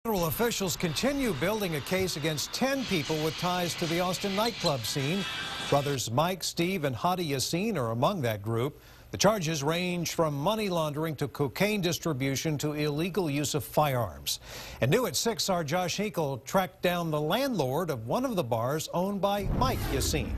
Federal officials continue building a case against 10 people with ties to the Austin nightclub scene. Brothers Mike, Steve, and Hadi Yassine are among that group. The charges range from money laundering to cocaine distribution to illegal use of firearms. And new at 6, our Josh Hinkle tracked down the landlord of one of the bars owned by Mike Yassine.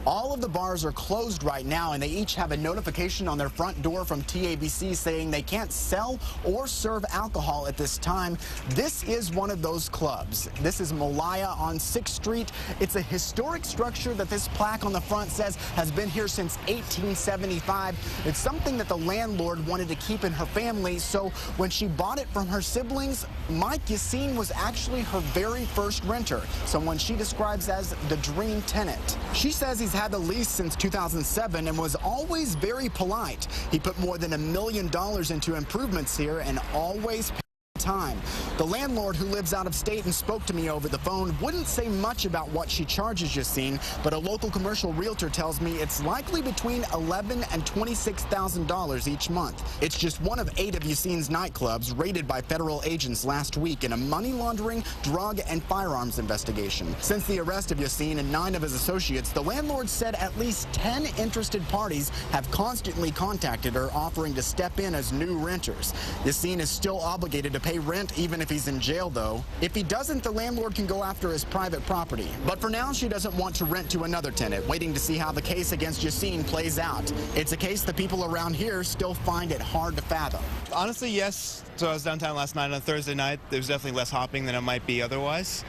All of the bars are closed right now, and they each have a notification on their front door from TABC saying they can't sell or serve alcohol at this time. This is one of those clubs. This is Malaya on 6th Street. It's a historic structure that this plaque on the front says has been here since 1875. It's something that the landlord wanted to keep in her family, so when she bought it from her siblings, Mike Yassine was actually her very first renter, someone she describes as the dream tenant. She says he's had the lease since 2007 and was always very polite. He put more than $1 million into improvements here and always paid time. The landlord, who lives out of state and spoke to me over the phone, wouldn't say much about what she charges Yassine, but a local commercial realtor tells me it's likely between $11,000 and $26,000 each month. It's just one of 8 of Yassine's nightclubs raided by federal agents last week in a money laundering, drug, and firearms investigation. Since the arrest of Yassine and 9 of his associates, the landlord said at least 10 interested parties have constantly contacted her, offering to step in as new renters. Yassine is still obligated to pay rent even if he's in jail, though. If he doesn't, the landlord can go after his private property. But for now, she doesn't want to rent to another tenant, waiting to see how the case against Yassine plays out. It's a case the people around here still find it hard to fathom. Honestly, yes. So I was downtown last night on a Thursday night. There's definitely less hopping than it might be otherwise.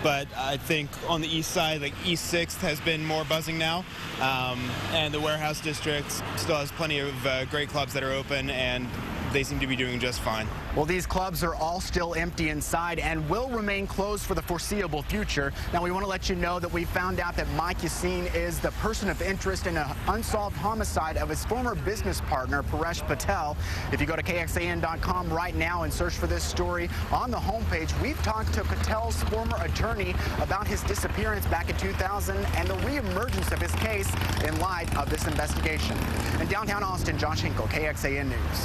But I think on the east side, like East 6th has been more buzzing now. And the warehouse district still has plenty of great clubs that are open, and they seem to be doing just fine. Well, these clubs are all still empty inside and will remain closed for the foreseeable future. Now, we want to let you know that we found out that Mike Yassine is the person of interest in an unsolved homicide of his former business partner, Paresh Patel. If you go to KXAN.com right now and search for this story, on the homepage, we've talked to Patel's former attorney about his disappearance back in 2000 and the reemergence of his case in light of this investigation. In downtown Austin, Josh Hinkle, KXAN News.